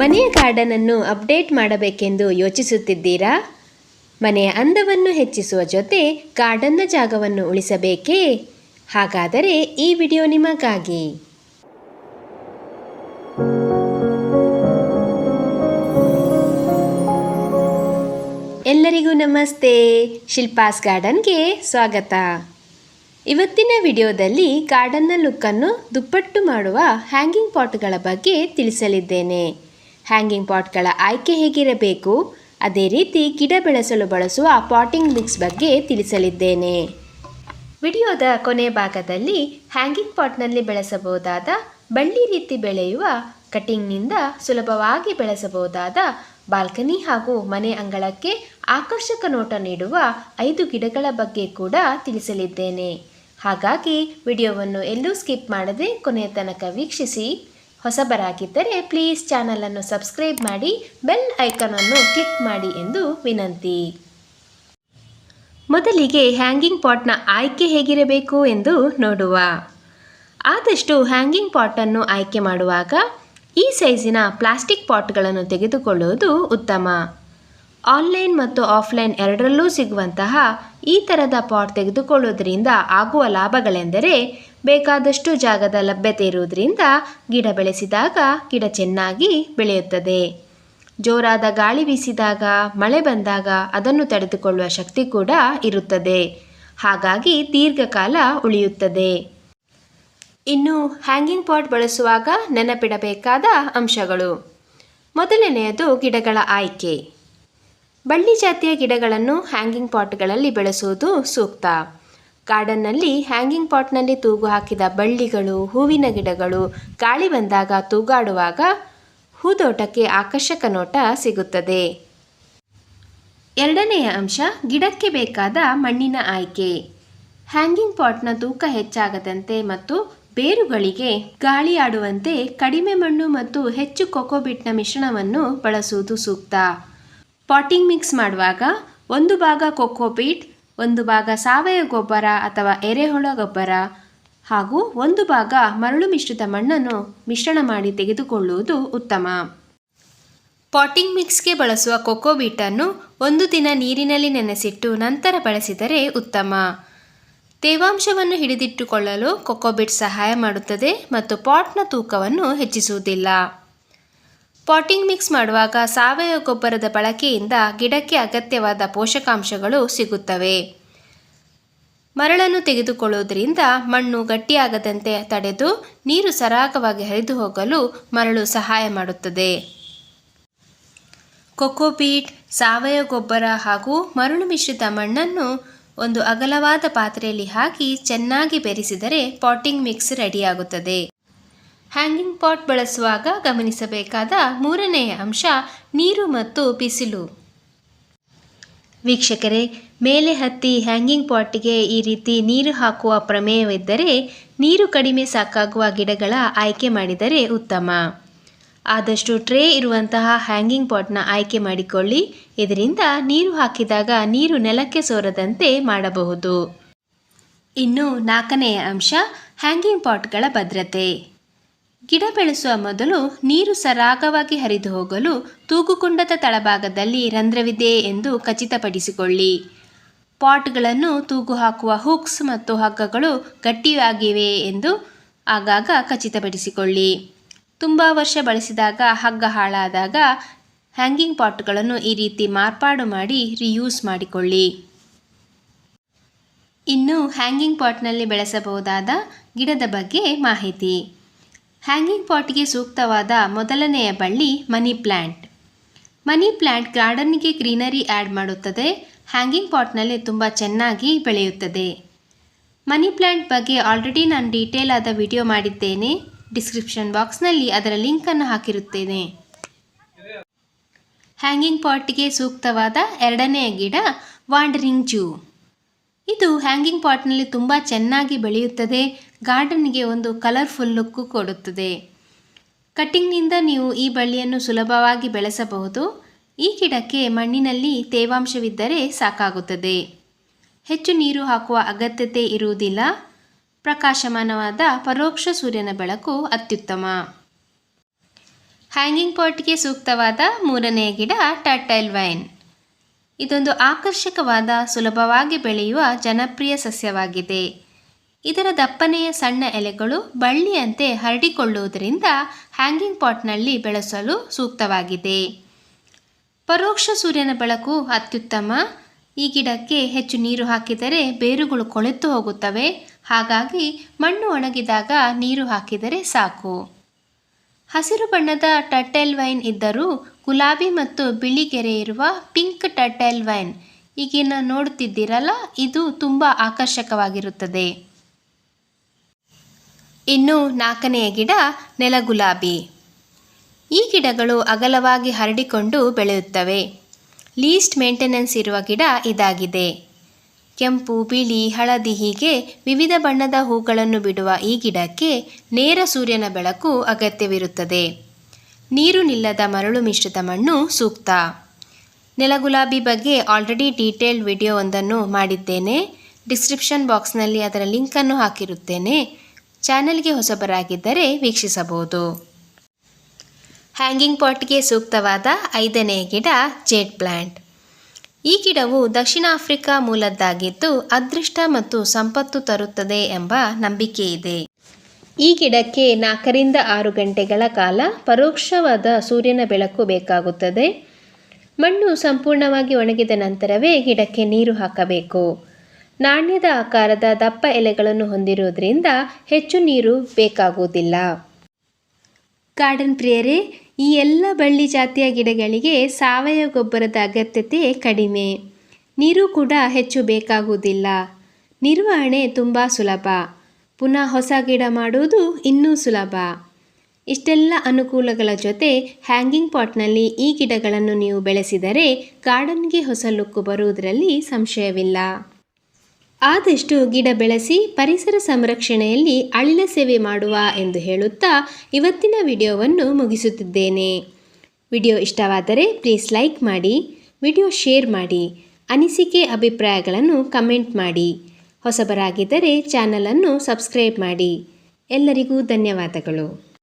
ಮನೆಯ ಗಾರ್ಡನನ್ನು ಅಪ್ಡೇಟ್ ಮಾಡಬೇಕೆಂದು ಯೋಚಿಸುತ್ತಿದ್ದೀರಾ? ಮನೆಯ ಅಂದವನ್ನು ಹೆಚ್ಚಿಸುವ ಜೊತೆ ಗಾರ್ಡನ್ನ ಜಾಗವನ್ನು ಉಳಿಸಬೇಕೇ? ಹಾಗಾದರೆ ಈ ವಿಡಿಯೋ ನಿಮಗಾಗಿ. ಎಲ್ಲರಿಗೂ ನಮಸ್ತೆ. ಶಿಲ್ಪಾಸ್ ಗಾರ್ಡನ್ಗೆ ಸ್ವಾಗತ. ಇವತ್ತಿನ ವಿಡಿಯೋದಲ್ಲಿ ಗಾರ್ಡನ್ನ ಲುಕ್ಕನ್ನು ದುಪ್ಪಟ್ಟು ಮಾಡುವ ಹ್ಯಾಂಗಿಂಗ್ ಪಾಟ್ಗಳ ಬಗ್ಗೆ ತಿಳಿಸಲಿದ್ದೇನೆ. ಹ್ಯಾಂಗಿಂಗ್ ಪಾಟ್ಗಳ ಆಯ್ಕೆ ಹೇಗಿರಬೇಕು, ಅದೇ ರೀತಿ ಗಿಡ ಬೆಳೆಸಲು ಬಳಸುವ ಪಾಟಿಂಗ್ ಮಿಕ್ಸ್ ಬಗ್ಗೆ ತಿಳಿಸಲಿದ್ದೇನೆ. ವಿಡಿಯೋದ ಕೊನೆ ಭಾಗದಲ್ಲಿ ಹ್ಯಾಂಗಿಂಗ್ ಪಾಟ್ನಲ್ಲಿ ಬೆಳೆಸಬಹುದಾದ ಬಳ್ಳಿ ರೀತಿ ಬೆಳೆಯುವ ಕಟಿಂಗ್ನಿಂದ ಸುಲಭವಾಗಿ ಬೆಳೆಸಬಹುದಾದ ಬಾಲ್ಕನಿ ಹಾಗೂ ಮನೆ ಅಂಗಳಕ್ಕೆ ಆಕರ್ಷಕ ನೋಟ ನೀಡುವ 5 ಗಿಡಗಳ ಬಗ್ಗೆ ಕೂಡ ತಿಳಿಸಲಿದ್ದೇನೆ. ಹಾಗಾಗಿ ವಿಡಿಯೋವನ್ನು ಎಲ್ಲೂ ಸ್ಕಿಪ್ ಮಾಡದೆ ಕೊನೆಯ ತನಕ ವೀಕ್ಷಿಸಿ. ಹೊಸಬರಾಗಿದ್ದರೆ ಪ್ಲೀಸ್ ಚಾನಲನ್ನು ಸಬ್ಸ್ಕ್ರೈಬ್ ಮಾಡಿ, ಬೆಲ್ ಐಕಾನನ್ನು ಕ್ಲಿಕ್ ಮಾಡಿ ಎಂದು ವಿನಂತಿ. ಮೊದಲಿಗೆ ಹ್ಯಾಂಗಿಂಗ್ ಪಾಟ್ನ ಆಯ್ಕೆ ಹೇಗಿರಬೇಕು ಎಂದು ನೋಡುವ. ಆದಷ್ಟು ಹ್ಯಾಂಗಿಂಗ್ ಪಾಟನ್ನು ಆಯ್ಕೆ ಮಾಡುವಾಗ ಈ ಸೈಜಿನ ಪ್ಲಾಸ್ಟಿಕ್ ಪಾಟ್ಗಳನ್ನು ತೆಗೆದುಕೊಳ್ಳುವುದು ಉತ್ತಮ. ಆನ್ಲೈನ್ ಮತ್ತು ಆಫ್ಲೈನ್ ಎರಡರಲ್ಲೂ ಸಿಗುವಂತಹ ಈ ಥರದ ಪಾಟ್ ತೆಗೆದುಕೊಳ್ಳುವುದರಿಂದ ಆಗುವ ಲಾಭಗಳೆಂದರೆ ಬೇಕಾದಷ್ಟು ಜಾಗದ ಲಭ್ಯತೆ ಇರುವುದರಿಂದ ಗಿಡ ಬೆಳೆಸಿದಾಗ ಗಿಡ ಚೆನ್ನಾಗಿ ಬೆಳೆಯುತ್ತದೆ. ಜೋರಾದ ಗಾಳಿ ಬೀಸಿದಾಗ, ಮಳೆ ಬಂದಾಗ ಅದನ್ನು ತಡೆದುಕೊಳ್ಳುವ ಶಕ್ತಿ ಕೂಡ ಇರುತ್ತದೆ. ಹಾಗಾಗಿ ದೀರ್ಘಕಾಲ ಉಳಿಯುತ್ತದೆ. ಇನ್ನು ಹ್ಯಾಂಗಿಂಗ್ ಪಾಟ್ ಬಳಸುವಾಗ ನೆನಪಿಡಬೇಕಾದ ಅಂಶಗಳು. ಮೊದಲನೆಯದು ಗಿಡಗಳ ಆಯ್ಕೆ. ಬಳ್ಳಿ ಜಾತಿಯ ಗಿಡಗಳನ್ನು ಹ್ಯಾಂಗಿಂಗ್ ಪಾಟ್ಗಳಲ್ಲಿ ಬೆಳೆಸುವುದು ಸೂಕ್ತ. ಗಾರ್ಡನ್ನಲ್ಲಿ ಹ್ಯಾಂಗಿಂಗ್ ಪಾಟ್ನಲ್ಲಿ ತೂಗು ಹಾಕಿದ ಬಳ್ಳಿಗಳು, ಹೂವಿನ ಗಿಡಗಳು ಗಾಳಿ ಬಂದಾಗ ತೂಗಾಡುವಾಗ ಹೂದೋಟಕ್ಕೆ ಆಕರ್ಷಕ ನೋಟ ಸಿಗುತ್ತದೆ. ಎರಡನೆಯ ಅಂಶ ಗಿಡಕ್ಕೆ ಬೇಕಾದ ಮಣ್ಣಿನ ಆಯ್ಕೆ. ಹ್ಯಾಂಗಿಂಗ್ ಪಾಟ್ನ ತೂಕ ಹೆಚ್ಚಾಗದಂತೆ ಮತ್ತು ಬೇರುಗಳಿಗೆ ಗಾಳಿ ಆಡುವಂತೆ ಕಡಿಮೆ ಮಣ್ಣು ಮತ್ತು ಹೆಚ್ಚು ಕೊಕೊಬಿಟ್ನ ಮಿಶ್ರಣವನ್ನು ಬಳಸುವುದು ಸೂಕ್ತ. ಪಾಟಿಂಗ್ ಮಿಕ್ಸ್ ಮಾಡುವಾಗ 1 ಭಾಗ ಕೊಕೊಪೀಟ್, 1 ಭಾಗ ಸಾವಯವ ಗೊಬ್ಬರ ಅಥವಾ ಎರೆಹುಳ ಗೊಬ್ಬರ ಹಾಗೂ 1 ಭಾಗ ಮರಳು ಮಿಶ್ರಿತ ಮಣ್ಣನ್ನು ಮಿಶ್ರಣ ಮಾಡಿ ತೆಗೆದುಕೊಳ್ಳುವುದು ಉತ್ತಮ. ಪಾಟಿಂಗ್ ಮಿಕ್ಸ್ಗೆ ಬಳಸುವ ಕೊಕೊಬೀಟನ್ನು 1 ದಿನ ನೀರಿನಲ್ಲಿ ನೆನೆಸಿಟ್ಟು ನಂತರ ಬಳಸಿದರೆ ಉತ್ತಮ. ತೇವಾಂಶವನ್ನು ಹಿಡಿದಿಟ್ಟುಕೊಳ್ಳಲು ಕೊಕೊಬೀಟ್ ಸಹಾಯ ಮಾಡುತ್ತದೆ ಮತ್ತು ಪಾಟ್ನ ತೂಕವನ್ನು ಹೆಚ್ಚಿಸುವುದಿಲ್ಲ. ಪಾಟಿಂಗ್ ಮಿಕ್ಸ್ ಮಾಡುವಾಗ ಸಾವಯವ ಗೊಬ್ಬರದ ಬಳಕೆಯಿಂದ ಗಿಡಕ್ಕೆ ಅಗತ್ಯವಾದ ಪೋಷಕಾಂಶಗಳು ಸಿಗುತ್ತವೆ. ಮರಳನ್ನು ತೆಗೆದುಕೊಳ್ಳುವುದರಿಂದ ಮಣ್ಣು ಗಟ್ಟಿಯಾಗದಂತೆ ತಡೆದು ನೀರು ಸರಾಗವಾಗಿ ಹರಿದು ಹೋಗಲು ಮರಳು ಸಹಾಯ ಮಾಡುತ್ತದೆ. ಕೊಕೊಪೀಟ್, ಸಾವಯವ ಗೊಬ್ಬರ ಹಾಗೂ ಮರಳು ಮಿಶ್ರಿತ ಮಣ್ಣನ್ನು ಒಂದು ಅಗಲವಾದ ಪಾತ್ರೆಯಲ್ಲಿ ಹಾಕಿ ಚೆನ್ನಾಗಿ ಬೆರೆಸಿದರೆ ಪಾಟಿಂಗ್ ಮಿಕ್ಸ್ ರೆಡಿಯಾಗುತ್ತದೆ. ಹ್ಯಾಂಗಿಂಗ್ ಪಾಟ್ ಬಳಸುವಾಗ ಗಮನಿಸಬೇಕಾದ ಮೂರನೆಯ ಅಂಶ ನೀರು ಮತ್ತು ಬಿಸಿಲು. ವೀಕ್ಷಕರೇ, ಮೇಲೆ ಹತ್ತಿ ಹ್ಯಾಂಗಿಂಗ್ ಪಾಟ್ಗೆ ಈ ರೀತಿ ನೀರು ಹಾಕುವ ಪ್ರಮೇಯವಿದ್ದರೆ ನೀರು ಕಡಿಮೆ ಸಾಕಾಗುವ ಗಿಡಗಳ ಆಯ್ಕೆ ಮಾಡಿದರೆ ಉತ್ತಮ. ಆದಷ್ಟು ಟ್ರೇ ಇರುವಂತಹ ಹ್ಯಾಂಗಿಂಗ್ ಪಾಟ್ನ ಆಯ್ಕೆ ಮಾಡಿಕೊಳ್ಳಿ. ಇದರಿಂದ ನೀರು ಹಾಕಿದಾಗ ನೀರು ನೆಲಕ್ಕೆ ಸೋರದಂತೆ ಮಾಡಬಹುದು. ಇನ್ನು 4ನೆಯ ಅಂಶ ಹ್ಯಾಂಗಿಂಗ್ ಪಾಟ್ಗಳ ಭದ್ರತೆ. ಗಿಡ ಬೆಳೆಸುವ ಮೊದಲು ನೀರು ಸರಾಗವಾಗಿ ಹರಿದು ಹೋಗಲು ತೂಗುಕುಂಡದ ತಳಭಾಗದಲ್ಲಿ ರಂಧ್ರವಿದೆ ಎಂದು ಖಚಿತಪಡಿಸಿಕೊಳ್ಳಿ. ಪಾಟ್ಗಳನ್ನು ತೂಗು ಹಾಕುವ ಹುಕ್ಸ್ ಮತ್ತು ಹಗ್ಗಗಳು ಗಟ್ಟಿಯಾಗಿವೆ ಎಂದು ಆಗಾಗ ಖಚಿತಪಡಿಸಿಕೊಳ್ಳಿ. ತುಂಬ ವರ್ಷ ಬಳಸಿದಾಗ ಹಗ್ಗ ಹಾಳಾದಾಗ ಹ್ಯಾಂಗಿಂಗ್ ಪಾಟ್ಗಳನ್ನು ಈ ರೀತಿ ಮಾರ್ಪಾಡು ಮಾಡಿ ರಿಯೂಸ್ ಮಾಡಿಕೊಳ್ಳಿ. ಇನ್ನು ಹ್ಯಾಂಗಿಂಗ್ ಪಾಟ್ನಲ್ಲಿ ಬೆಳೆಸಬಹುದಾದ ಗಿಡದ ಬಗ್ಗೆ ಮಾಹಿತಿ. ಹ್ಯಾಂಗಿಂಗ್ ಪಾಟ್ಗೆ ಸೂಕ್ತವಾದ ಮೊದಲನೆಯ ಬಳ್ಳಿ money plant. Money plant ಗಾರ್ಡನ್ಗೆ greenery add ಮಾಡುತ್ತದೆ. ಹ್ಯಾಂಗಿಂಗ್ ಪಾಟ್ನಲ್ಲಿ ತುಂಬ ಚೆನ್ನಾಗಿ ಬೆಳೆಯುತ್ತದೆ. ಮನಿ ಪ್ಲ್ಯಾಂಟ್ ಬಗ್ಗೆ ಆಲ್ರೆಡಿ ನಾನು ಡೀಟೇಲ್ ಆದ ವಿಡಿಯೋ ಮಾಡಿದ್ದೇನೆ. ಡಿಸ್ಕ್ರಿಪ್ಷನ್ ಬಾಕ್ಸ್ನಲ್ಲಿ ಅದರ ಲಿಂಕನ್ನು ಹಾಕಿರುತ್ತೇನೆ. ಹ್ಯಾಂಗಿಂಗ್ ಪಾಟ್ಗೆ ಸೂಕ್ತವಾದ ಎರಡನೆಯ ಗಿಡ ವಾಂಡರಿಂಗ್ ಜೂ. ಇದು ಹ್ಯಾಂಗಿಂಗ್ ಪಾಟ್ನಲ್ಲಿ ತುಂಬ ಚೆನ್ನಾಗಿ ಬೆಳೆಯುತ್ತದೆ. ಗಾರ್ಡನ್ಗೆ ಒಂದು ಕಲರ್ಫುಲ್ ಲುಕ್ ಕೊಡುತ್ತದೆ. ಕಟ್ಟಿಂಗ್ನಿಂದ ನೀವು ಈ ಬಳ್ಳಿಯನ್ನು ಸುಲಭವಾಗಿ ಬೆಳೆಸಬಹುದು. ಈ ಗಿಡಕ್ಕೆ ಮಣ್ಣಿನಲ್ಲಿ ತೇವಾಂಶವಿದ್ದರೆ ಸಾಕಾಗುತ್ತದೆ. ಹೆಚ್ಚು ನೀರು ಹಾಕುವ ಅಗತ್ಯತೆ ಇರುವುದಿಲ್ಲ. ಪ್ರಕಾಶಮಾನವಾದ ಪರೋಕ್ಷ ಸೂರ್ಯನ ಬೆಳಕು ಅತ್ಯುತ್ತಮ. ಹ್ಯಾಂಗಿಂಗ್ ಪಾಟ್ಗೆ ಸೂಕ್ತವಾದ ಮೂರನೆಯ ಗಿಡ ಟರ್ಟಲ್ ವೈನ್. ಇದೊಂದು ಆಕರ್ಷಕವಾದ ಸುಲಭವಾಗಿ ಬೆಳೆಯುವ ಜನಪ್ರಿಯ ಸಸ್ಯವಾಗಿದೆ. ಇದರ ದಪ್ಪನೆಯ ಸಣ್ಣ ಎಲೆಗಳು ಬಳ್ಳಿಯಂತೆ ಹರಡಿಕೊಳ್ಳುವುದರಿಂದ ಹ್ಯಾಂಗಿಂಗ್ ಪಾಟ್ನಲ್ಲಿ ಬೆಳೆಸಲು ಸೂಕ್ತವಾಗಿದೆ. ಪರೋಕ್ಷ ಸೂರ್ಯನ ಬೆಳಕು ಅತ್ಯುತ್ತಮ. ಈ ಗಿಡಕ್ಕೆ ಹೆಚ್ಚು ನೀರು ಹಾಕಿದರೆ ಬೇರುಗಳು ಕೊಳೆತು ಹೋಗುತ್ತವೆ. ಹಾಗಾಗಿ ಮಣ್ಣು ಒಣಗಿದಾಗ ನೀರು ಹಾಕಿದರೆ ಸಾಕು. ಹಸಿರು ಬಣ್ಣದ ಟರ್ಟಲ್ ವೈನ್ ಇದ್ದರೂ ಗುಲಾಬಿ ಮತ್ತು ಬಿಳಿ ಗೆರೆ ಇರುವ ಪಿಂಕ್ ಟರ್ಟಲ್ ವೈನ್ ಈಗಿನ ನೋಡುತ್ತಿದ್ದೀರಲ್ಲ, ಇದು ತುಂಬ ಆಕರ್ಷಕವಾಗಿರುತ್ತದೆ. ಇನ್ನು ನಾಲ್ಕನೆಯ ಗಿಡ ನೆಲಗುಲಾಬಿ. ಈ ಗಿಡಗಳು ಅಗಲವಾಗಿ ಹರಡಿಕೊಂಡು ಬೆಳೆಯುತ್ತವೆ. ಲೀಸ್ಟ್ ಮೇಂಟೆನೆನ್ಸ್ ಇರುವ ಗಿಡ ಇದಾಗಿದೆ. ಕೆಂಪು, ಬಿಳಿ, ಹಳದಿ ಹೀಗೆ ವಿವಿಧ ಬಣ್ಣದ ಹೂಗಳನ್ನು ಬಿಡುವ ಈ ಗಿಡಕ್ಕೆ ನೇರ ಸೂರ್ಯನ ಬೆಳಕು ಅಗತ್ಯವಿರುತ್ತದೆ. ನೀರು ನಿಲ್ಲದ ಮರಳು ಮಿಶ್ರಿತ ಮಣ್ಣು ಸೂಕ್ತ. ನೆಲಗುಲಾಬಿ ಬಗ್ಗೆ ಆಲ್ರೆಡಿ ಡೀಟೇಲ್ಡ್ ವಿಡಿಯೋ ಒಂದನ್ನು ಮಾಡಿದ್ದೇನೆ. ಡಿಸ್ಕ್ರಿಪ್ಷನ್ ಬಾಕ್ಸ್ನಲ್ಲಿ ಅದರ ಲಿಂಕನ್ನು ಹಾಕಿರುತ್ತೇನೆ. ಚಾನೆಲ್ಗೆ ಹೊಸಬರಾಗಿದ್ದರೆ ವೀಕ್ಷಿಸಬಹುದು. ಹ್ಯಾಂಗಿಂಗ್ ಪಾಟ್ಗೆ ಸೂಕ್ತವಾದ ಐದನೆಯ ಗಿಡ ಜೇಡ್ ಪ್ಲ್ಯಾಂಟ್. ಈ ಗಿಡವು ದಕ್ಷಿಣ ಆಫ್ರಿಕಾ ಮೂಲದ್ದಾಗಿದ್ದು ಅದೃಷ್ಟ ಮತ್ತು ಸಂಪತ್ತು ತರುತ್ತದೆ ಎಂಬ ನಂಬಿಕೆ ಇದೆ. ಈ ಗಿಡಕ್ಕೆ 4ರಿಂದ 6 ಗಂಟೆಗಳ ಕಾಲ ಪರೋಕ್ಷವಾದ ಸೂರ್ಯನ ಬೆಳಕು ಬೇಕಾಗುತ್ತದೆ. ಮಣ್ಣು ಸಂಪೂರ್ಣವಾಗಿ ಒಣಗಿದ ನಂತರವೇ ಗಿಡಕ್ಕೆ ನೀರು ಹಾಕಬೇಕು. ನಾಣ್ಯದ ಆಕಾರದ ದಪ್ಪ ಎಲೆಗಳನ್ನು ಹೊಂದಿರುವುದರಿಂದ ಹೆಚ್ಚು ನೀರು ಬೇಕಾಗುವುದಿಲ್ಲ. ಗಾರ್ಡನ್ ಪ್ರಿಯರೇ, ಈ ಎಲ್ಲ ಬಳ್ಳಿ ಜಾತಿಯ ಗಿಡಗಳಿಗೆ ಸಾವಯವ ಗೊಬ್ಬರದ ಅಗತ್ಯತೆ ಕಡಿಮೆ. ನೀರು ಕೂಡ ಹೆಚ್ಚು ಬೇಕಾಗುವುದಿಲ್ಲ. ನಿರ್ವಹಣೆ ತುಂಬ ಸುಲಭ. ಪುನಃ ಹೊಸ ಗಿಡ ಮಾಡುವುದು ಇನ್ನೂ ಸುಲಭ. ಇಷ್ಟೆಲ್ಲ ಅನುಕೂಲಗಳ ಜೊತೆ ಹ್ಯಾಂಗಿಂಗ್ ಪಾಟ್ನಲ್ಲಿ ಈ ಗಿಡಗಳನ್ನು ನೀವು ಬೆಳೆಸಿದರೆ ಗಾರ್ಡನ್ಗೆ ಹೊಸ ಲುಕ್ಕು ಬರುವುದರಲ್ಲಿ ಸಂಶಯವಿಲ್ಲ. ಆದಷ್ಟು ಗಿಡ ಬೆಳೆಸಿ ಪರಿಸರ ಸಂರಕ್ಷಣೆಯಲ್ಲಿ ಅಳಿಲ ಸೇವೆ ಮಾಡುವ ಎಂದು ಹೇಳುತ್ತಾ ಇವತ್ತಿನ ವಿಡಿಯೋವನ್ನು ಮುಗಿಸುತ್ತಿದ್ದೇನೆ. ವಿಡಿಯೋ ಇಷ್ಟವಾದರೆ ಪ್ಲೀಸ್ ಲೈಕ್ ಮಾಡಿ, ವಿಡಿಯೋ ಶೇರ್ ಮಾಡಿ, ಅನಿಸಿಕೆ ಅಭಿಪ್ರಾಯಗಳನ್ನು ಕಮೆಂಟ್ ಮಾಡಿ. ಹೊಸಬರಾಗಿದ್ದರೆ ಚಾನಲನ್ನು ಸಬ್ಸ್ಕ್ರೈಬ್ ಮಾಡಿ. ಎಲ್ಲರಿಗೂ ಧನ್ಯವಾದಗಳು.